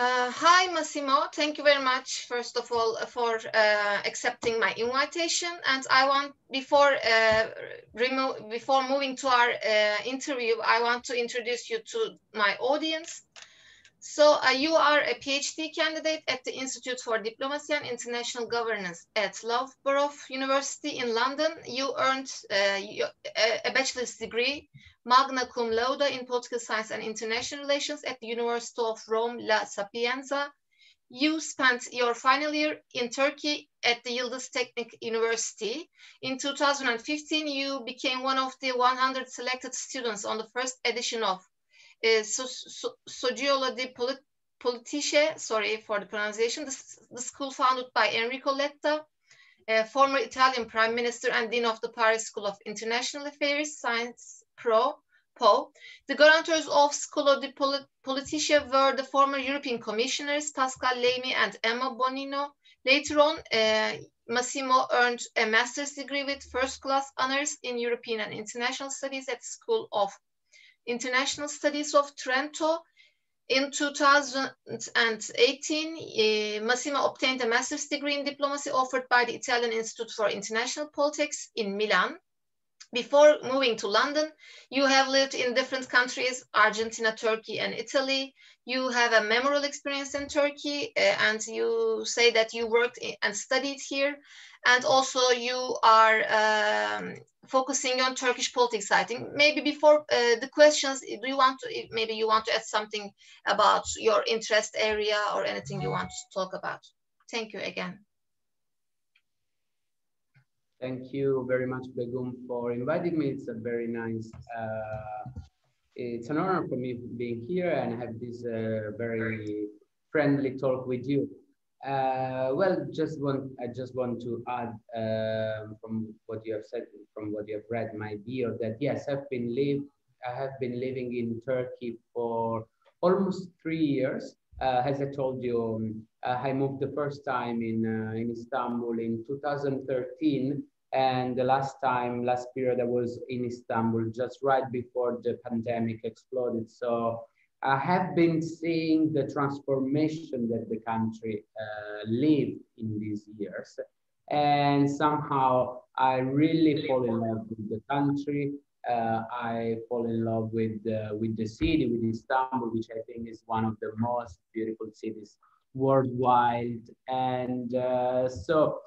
Hi, Massimo. Thank you very much, first of all, for accepting my invitation. And I want, before moving to our interview, I want to introduce you to my audience. So you are a PhD candidate at the Institute for Diplomacy and International Governance at Loughborough University in London. You earned a bachelor's degree, magna cum laude in political science and international relations at the University of Rome La Sapienza. You spent your final year in Turkey at the Yildiz Teknik University. In 2015, you became one of the 100 selected students on the first edition of Scuola di Politiche, sorry for the pronunciation, the school founded by Enrico Letta, former Italian Prime Minister and Dean of the Paris School of International Affairs, Science Po. The guarantors of Scuola di Politiche were the former European Commissioners, Pascal, Lamy and Bonino. Later on, Massimo earned a master's degree with first-class honors in European and International Studies at the School of International Studies of Trento. In 2018, Massimo obtained a master's degree in diplomacy offered by the Italian Institute for International Politics in Milan. Before moving to London, you have lived in different countries, Argentina, Turkey, and Italy. You have a memorable experience in Turkey, and you say that you worked and studied here. And also you are focusing on Turkish politics, I think. Maybe before the questions, do you want to, maybe you want to add something about your interest area or anything you want to talk about? Thank you again. Thank you very much, Begum, for inviting me. It's a very nice, it's an honor for me being here and have this very friendly talk with you. Well, I just want to add from what you have said, from what you have read, my bio, that yes, I have been living in Turkey for almost 3 years. As I told you, I moved the first time in Istanbul in 2013, and the last period I was in Istanbul just right before the pandemic exploded. So I have been seeing the transformation that the country lived in these years, and somehow I really fall in love with the country. I fall in love with the city, with Istanbul, which I think is one of the most beautiful cities worldwide. And so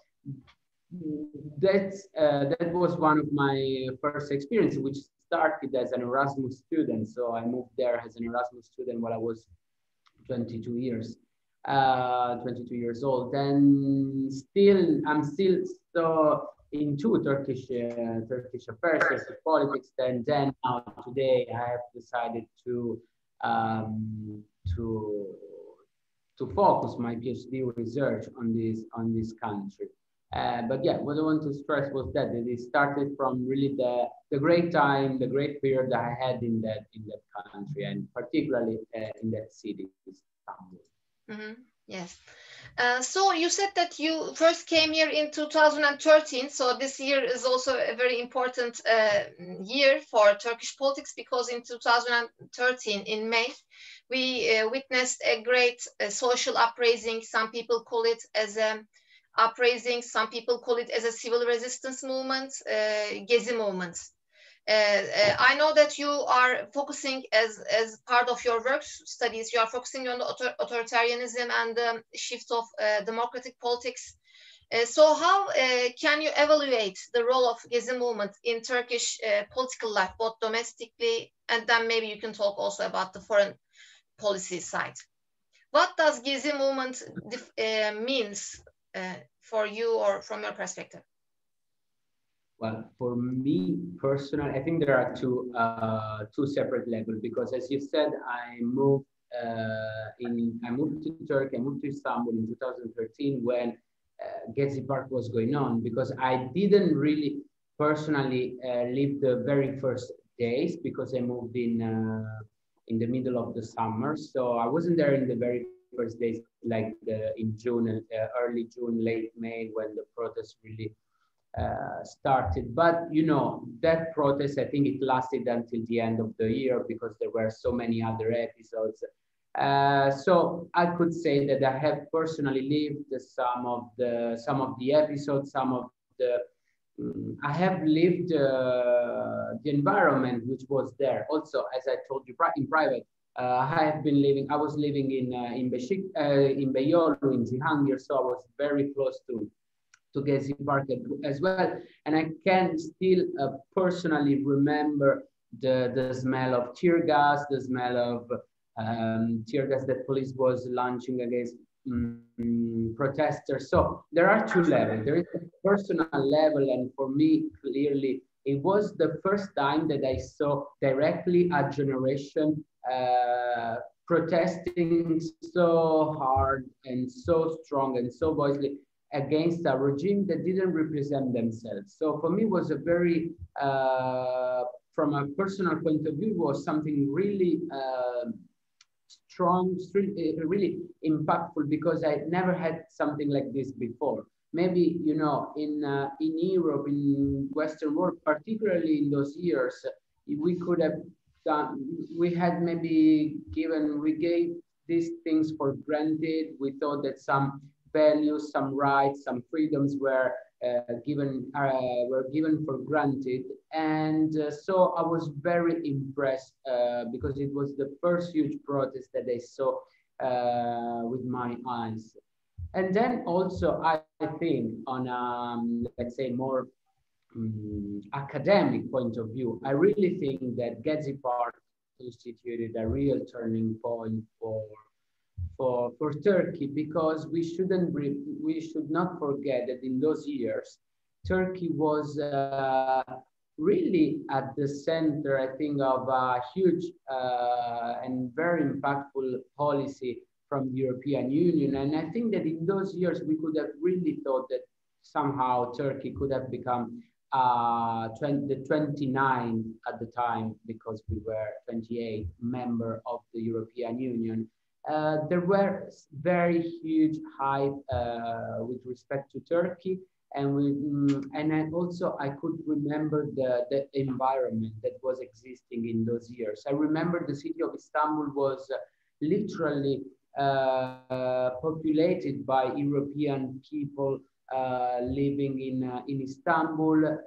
that was one of my first experiences, which started as an Erasmus student. So I moved there as an Erasmus student while I was 22 years old. And I'm still so into Turkish affairs, politics. And then now today I have decided to focus my PhD research on this country. But yeah, what I want to stress was that it started from really the great time, the great period that I had in that country, and particularly in that city, Istanbul. Mm-hmm. Yes. So you said that you first came here in 2013. So this year is also a very important year for Turkish politics, because in 2013, in May, we witnessed a great social uprising. Some people call it as a uprising. Some people call it as a civil resistance movement, Gezi Movement. I know that you are focusing as part of your work studies, you are focusing on the authoritarianism and the shift of democratic politics. So how can you evaluate the role of Gezi movement in Turkish political life, both domestically, and then maybe you can talk also about the foreign policy side. What does Gezi movement means for you, or from your perspective? Well, for me personally, I think there are two separate levels, because as you said, I moved to Turkey, I moved to Istanbul in 2013 when Gezi Park was going on, because I didn't really personally live the very first days, because I moved in the middle of the summer, so I wasn't there in the very first days, like in June, early June, late May, when the protests really started. But you know, that protest, I think it lasted until the end of the year, because there were so many other episodes So I could say that I have personally lived some of the episodes, some of the I have lived the environment which was there. Also, as I told you in private, I was living in Beyoğlu in Cihangir, so I was very close to Gezi Park as well. And I can still personally remember the smell of tear gas, the smell of tear gas that police was launching against protesters. So there are two levels. There is a personal level, and for me, clearly, it was the first time that I saw directly a generation protesting so hard and so strong and so voicely against a regime that didn't represent themselves. So for me, it was a very, from a personal point of view, was something really strong, really impactful, because I never had something like this before. Maybe, you know, in Europe, in Western world, particularly in those years, we could have done, we gave these things for granted. We thought that some values, some rights, some freedoms were given for granted. And so I was very impressed because it was the first huge protest that I saw with my eyes. And then also, I think on let's say more academic point of view, I really think that Gezi Park constituted a real turning point for Turkey, because we should not forget that in those years, Turkey was really at the center, I think, of a huge and very impactful policy from the European Union. And I think that in those years, we could have really thought that somehow Turkey could have become the 29th at the time, because we were 28 member of the European Union. There were very huge hype with respect to Turkey, and I could remember the environment that was existing in those years. I remember the city of Istanbul was literally populated by European people living in Istanbul.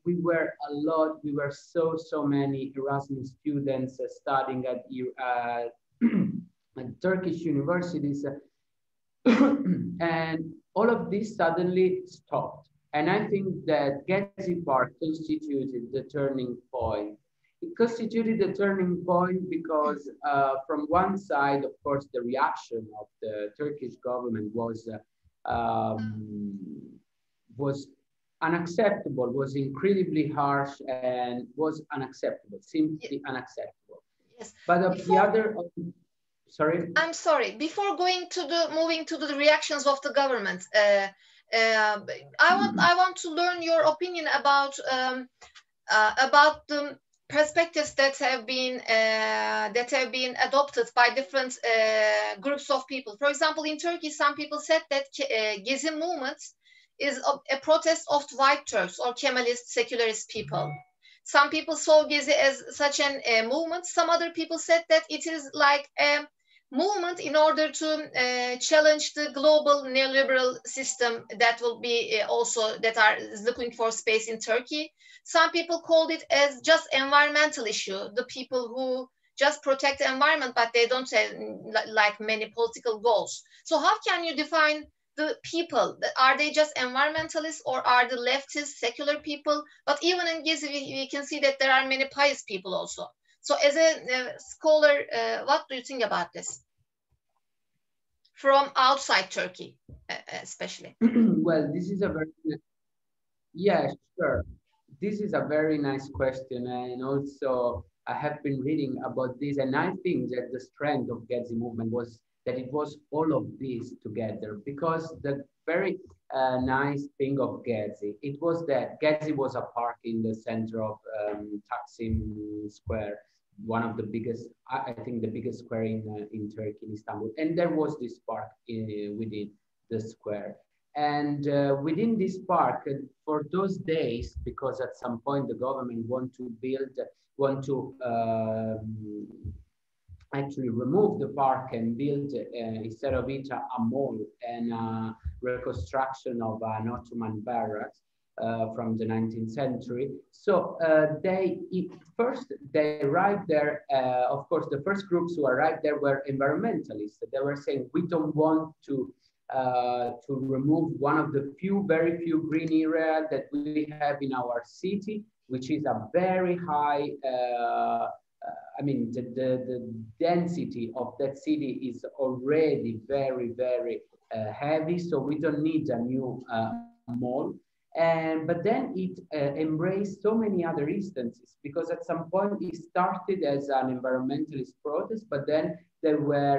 We were so many Erasmus students studying at Turkish universities, and all of this suddenly stopped. And I think that Gezi Park constituted the turning point. It constituted the turning point because from one side, of course, the reaction of the Turkish government was unacceptable, was incredibly harsh, and was unacceptable, simply unacceptable. Yes. But the other, sorry? I'm sorry. Before moving to the reactions of the government, I want to learn your opinion about the perspectives that have been adopted by different groups of people. For example, in Turkey, some people said that Gezi movement is a protest of white Turks or Kemalist secularist people. Some people saw Gezi as such a movement. Some other people said that it is like a movement in order to challenge the global neoliberal system that will be that are looking for space in Turkey. Some people called it as just environmental issue, the people who just protect the environment, but they don't have like many political goals. So how can you define the people? Are they just environmentalists, or are the leftist secular people? But even in Gezi, we can see that there are many pious people also. So as a scholar, what do you think about this? From outside Turkey, especially. Well, this is a very, yeah, sure. This is a very nice question. And also I have been reading about this, and I think that the strength of Gezi movement was that it was all of this together, because the very nice thing of Gezi, it was that Gezi was a park in the center of Taksim Square, one of the biggest, I think the biggest square in Turkey, in Istanbul. And there was this park within the square. And within this park, for those days, because at some point the government want to actually removed the park and built instead of it a mall and reconstruction of an Ottoman barracks from the 19th century. So first they arrived there. Of course, the first groups who arrived there were environmentalists. They were saying we don't want to remove one of the very few green areas that we have in our city, which is a very high. I mean, the density of that city is already very, very heavy, so we don't need a new mall. But then it embraced so many other instances, because at some point it started as an environmentalist protest, but then there were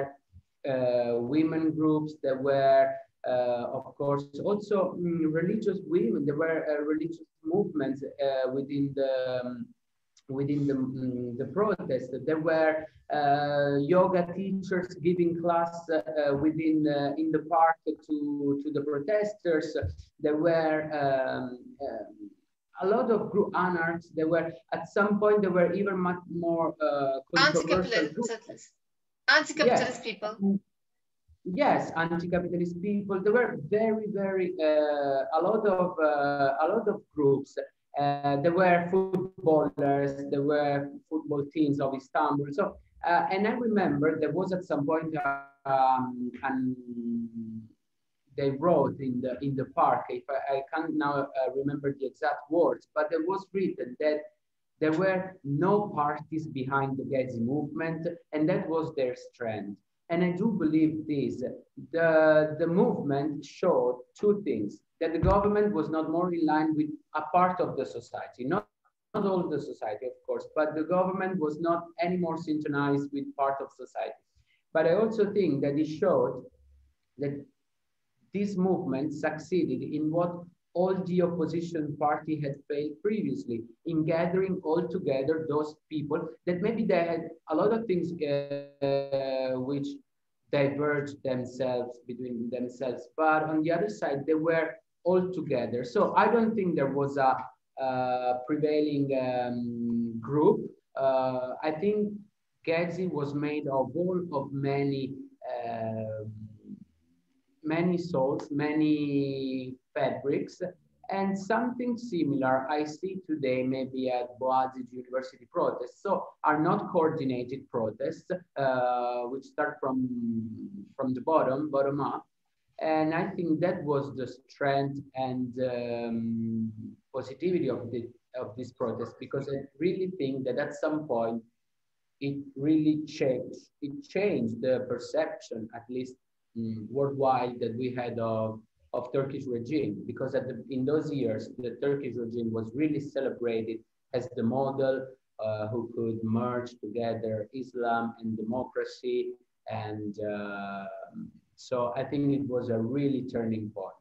women groups, there were, of course, also religious women, there were religious movements within the protest. There were yoga teachers giving class in the park to the protesters. There were a lot of group anarchists. There were, at some point, there were even much more controversial groups. Anti-capitalist people. Yes, anti-capitalist people. There were very, very a lot of groups. There were footballers. There were football teams of Istanbul. So, and I remember there was at some point, and they wrote in the park. If I can't now remember the exact words, but there was written that there were no parties behind the Gezi movement, and that was their strength. And I do believe this. The movement showed two things: that the government was not more in line with a part of the society, not all the society, of course, but the government was not any more synchronized with part of society. But I also think that it showed that this movement succeeded in what all the opposition party had failed previously, in gathering all together those people that maybe they had a lot of things which diverged themselves between themselves, but on the other side, they were all together. So I don't think there was a prevailing group. I think Gezi was made of many souls, many fabrics, and something similar I see today maybe at Boğaziçi University protests. So are not coordinated protests, which start from the bottom up. And I think that was the strength and positivity of this protest, because I really think that at some point it really changed. It changed the perception, at least worldwide, that we had of Turkish regime, because in those years the Turkish regime was really celebrated as the model who could merge together Islam and democracy, and so I think it was a really turning point.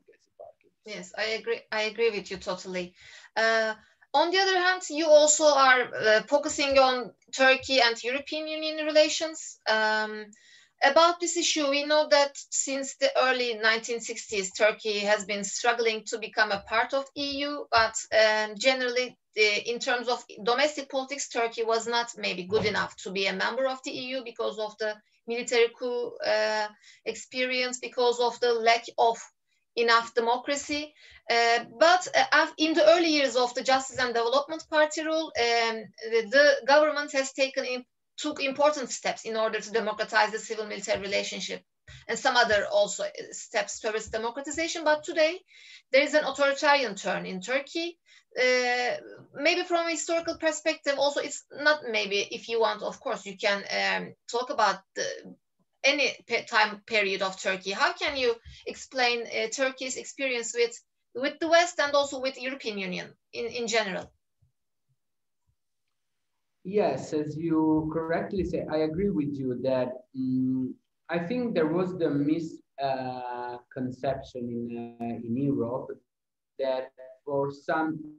Yes, I agree with you totally. On the other hand, you also are focusing on Turkey and European Union relations. About this issue, we know that since the early 1960s, Turkey has been struggling to become a part of EU, but generally, in terms of domestic politics, Turkey was not maybe good enough to be a member of the EU because of the military coup experience, because of the lack of enough democracy. But in the early years of the Justice and Development Party rule, the government has took important steps in order to democratize the civil-military relationship, and some other also steps towards democratization. But today, there is an authoritarian turn in Turkey. Maybe from a historical perspective, also, it's not maybe, if you want, of course, you can talk about any time period of Turkey. How can you explain Turkey's experience with the West and also with the European Union in general? Yes, as you correctly say, I agree with you that I think there was the misconception in Europe that for some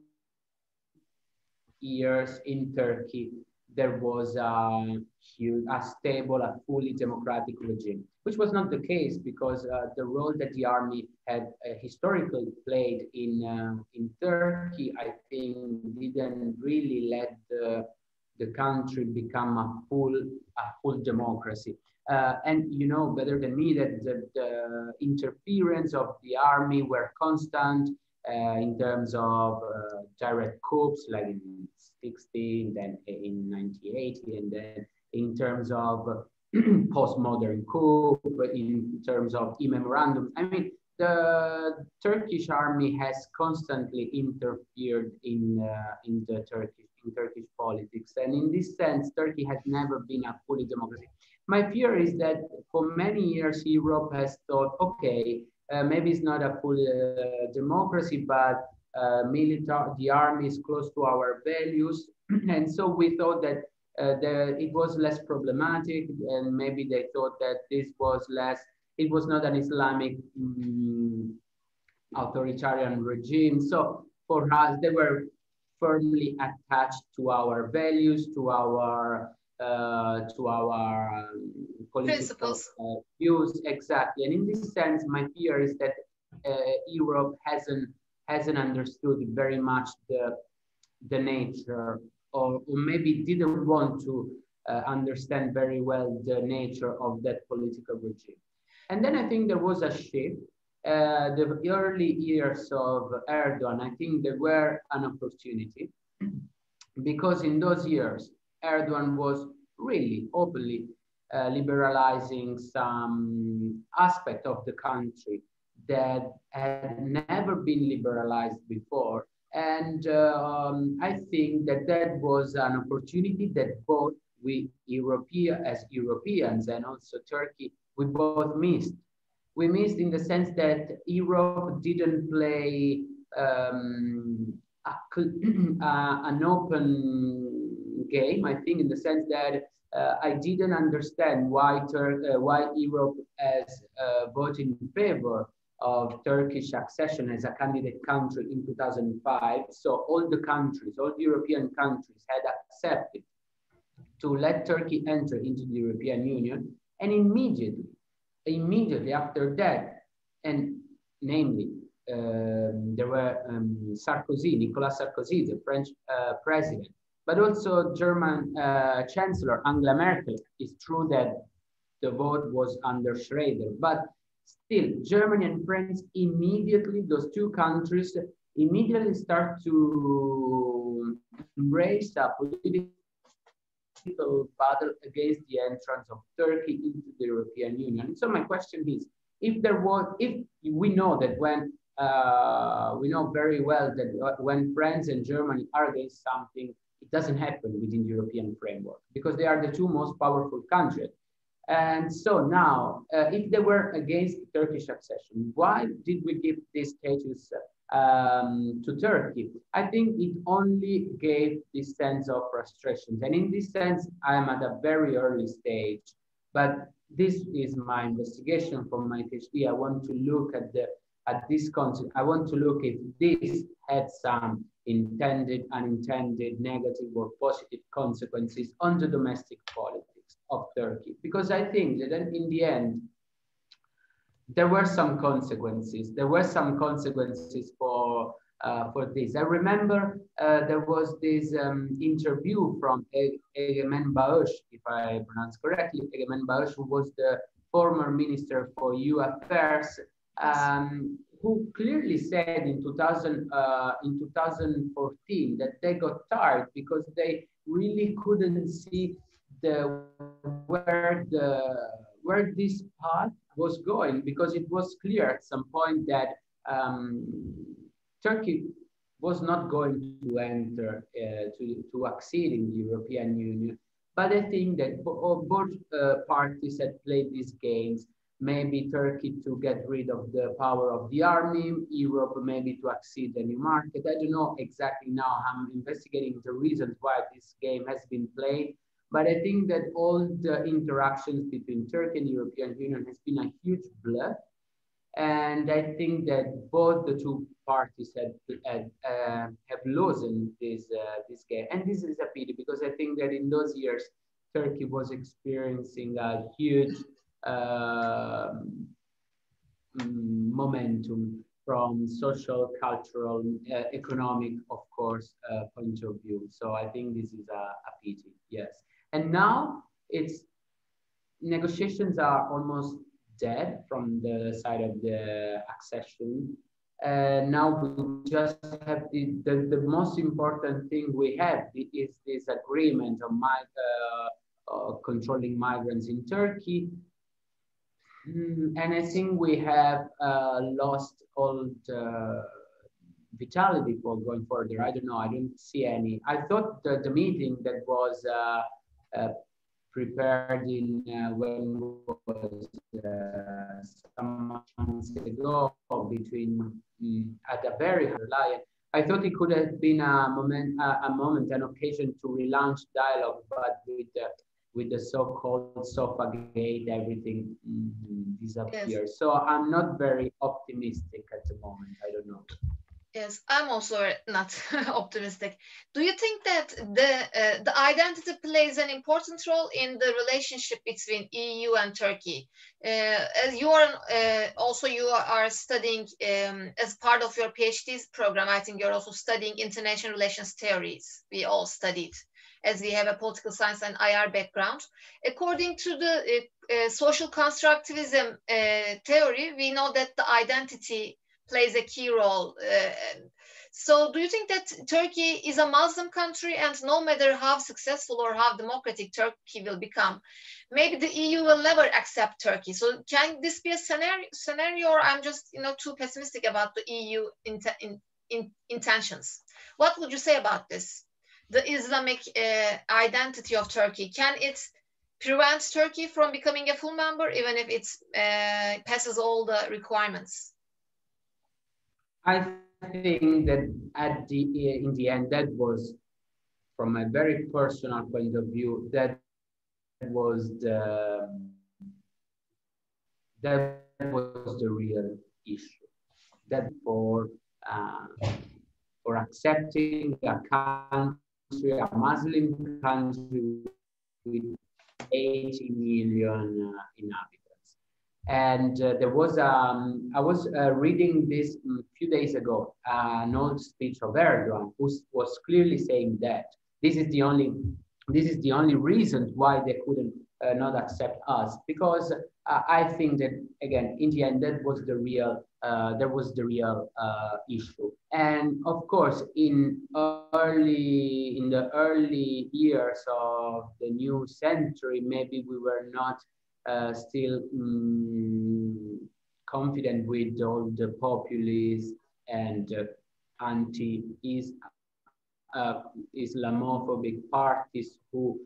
years in Turkey there was a stable, a fully democratic regime, which was not the case, because the role that the army had historically played in Turkey, I think, didn't really let the country become a full democracy. And you know better than me that the interference of the army were constant in terms of direct coups, like in 60, then in 1980, and then in terms of postmodern coup, in terms of e-memorandum. I mean, the Turkish army has constantly interfered in Turkish politics, and in this sense, Turkey has never been a fully democracy. My fear is that for many years, Europe has thought, okay, maybe it's not a full democracy, but the army is close to our values. And so we thought that it was less problematic, and maybe they thought that it was not an Islamic authoritarian regime. So for us, they were firmly attached to our values, to our political views, exactly. And in this sense, my fear is that Europe hasn't understood very much the nature, or maybe didn't want to understand very well the nature of that political regime. And then I think there was a shift. The early years of Erdogan, I think there were an opportunity, because in those years, Erdogan was really openly liberalizing some aspect of the country that had never been liberalized before. And I think that was an opportunity that both we as Europeans and also Turkey, we both missed. We missed in the sense that Europe didn't play an open game, I think, in the sense that I didn't understand why Europe has voted in favor of Turkish accession as a candidate country in 2005. So all the European countries had accepted to let Turkey enter into the European Union, and immediately after that, and namely, there were Nicolas Sarkozy, the French president, but also German Chancellor Angela Merkel. It's true that the vote was under Schroeder, but still, Germany and France immediately, those two countries immediately start to embrace a political battle against the entrance of Turkey into the European Union. So my question is, if we know that we know very well that when France and Germany are against something, it doesn't happen within the European framework, because they are the two most powerful countries. And so now, if they were against Turkish accession, why did we give this status to Turkey? I think it only gave this sense of frustrations. And in this sense, I am at a very early stage, but this is my investigation for my PhD. I want to look at this concept. I want to look if this had some intended, unintended, negative or positive consequences on the domestic politics of Turkey, because I think that in the end, there were some consequences. There were some consequences for this. I remember there was this interview from Egemen Bağış, if I pronounce correctly, Egemen Bağış, who was the former Minister for EU Affairs, who clearly said in 2014 that they got tired because they really couldn't see where this path was going, because it was clear at some point that Turkey was not going to enter to accede in the European Union. But I think that both parties had played these games. Maybe Turkey to get rid of the power of the army, Europe maybe to accede the new market. I don't know exactly now. I'm investigating the reasons why this game has been played. But I think that all the interactions between Turkey and the European Union has been a huge blur. And I think that both the two parties have loosened this game. And this is a pity, because I think that in those years, Turkey was experiencing a huge momentum from social, cultural, economic, of course, point of view. So I think this is a pity, yes. And now negotiations are almost dead from the side of the accession. Now we just have the most important thing we have is this agreement on controlling migrants in Turkey. And I think we have lost all the vitality for going further. I don't know. I don't see any. I thought the meeting that was prepared in when was some months ago between at a very high level. I thought it could have been a moment, an occasion to relaunch dialogue, but with the so-called Sofa Gate, everything disappears. Yes. So I'm not very optimistic at the moment. I don't know. Yes, I'm also not optimistic. Do you think that the identity plays an important role in the relationship between EU and Turkey? As you are also you are studying as part of your PhD program, I think you're also studying international relations theories. We all studied, as we have a political science and IR background. According to the social constructivism theory, we know that the identity plays a key role. So do you think that Turkey is a Muslim country, and no matter how successful or how democratic Turkey will become, maybe the EU will never accept Turkey? So can this be a scenario, or I'm just too pessimistic about the EU intentions? What would you say about this? The Islamic identity of Turkey, can it prevent Turkey from becoming a full member, even if it passes all the requirements? I think that in the end, that was, from a very personal point of view, that was the real issue. That for accepting a country, a Muslim country with 80 million inhabitants. And there was I was reading this a few days ago, an old speech of Erdogan, who was clearly saying that this is the only reason why they couldn't not accept us, because I think that, again, in the end, that was the real issue. And of course, in the early years of the new century, maybe we were not still confident with all the populist and Islamophobic parties who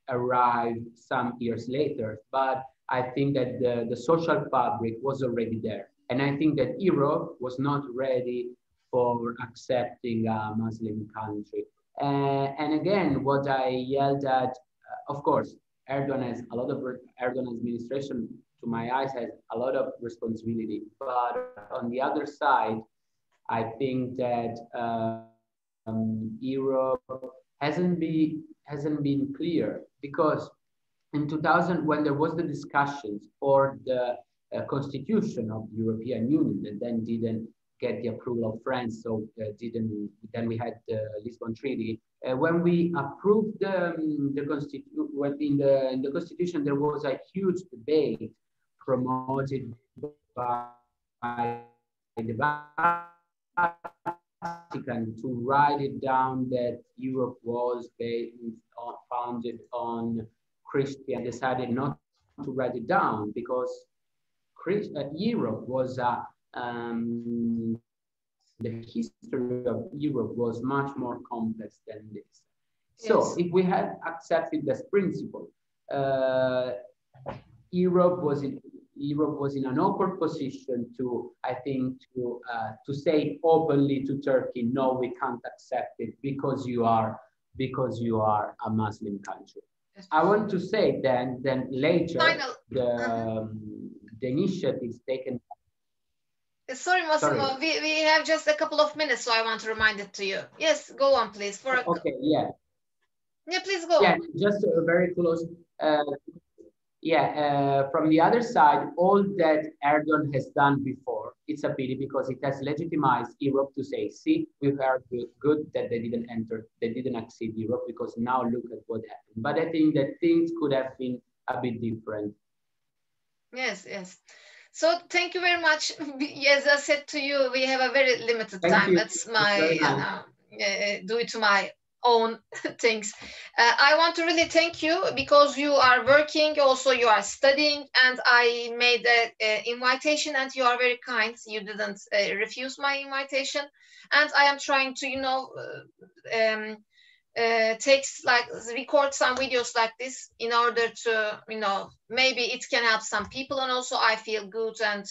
arrived some years later. But I think that the social fabric was already there. And I think that Europe was not ready for accepting a Muslim country. And again, what I yelled at, of course, Erdogan's administration, to my eyes, has a lot of responsibility. But on the other side, I think that Europe hasn't been clear, because in 2000, when there was the discussions for the constitution of the European Union, that then didn't get the approval of France, so then we had the Lisbon Treaty. When we approved the constitution, there was a huge debate promoted by the Vatican to write it down that Europe was founded on Christian. Decided not to write it down because Europe was the history of Europe was much more complex than this. So yes, if we had accepted this principle, Europe was in an awkward position to, I think, to say openly to Turkey, no, we can't accept it because you are a Muslim country. I want to say then later the initiatives taken. Sorry, Massimo, we have just a couple of minutes, so I want to remind it to you. Yes, go on, please. Okay, yeah. Yeah, please go. Yeah, just very close. Yeah, from the other side, all that Erdogan has done before, it's a pity because it has legitimized Europe to say, see, we've heard good that they didn't enter, they didn't accede Europe because now look at what happened. But I think that things could have been a bit different. Yes, yes. So thank you very much. As I said to you, we have a very limited time. That's my, due to my own things. I want to really thank you because you are working, also you are studying, and I made an invitation and you are very kind. You didn't refuse my invitation. And I am trying to, you know, record some videos like this in order to, you know, maybe it can help some people, and also I feel good, and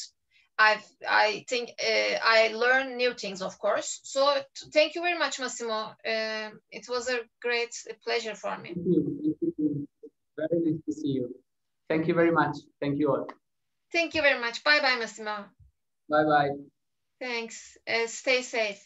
I think I learn new things, of course. So thank you very much, Massimo. It was a great pleasure for me. Thank you. Thank you. Very nice to see you. Thank you very much. Thank you all. Thank you very much. Bye bye, Massimo. Bye bye. Thanks. Stay safe.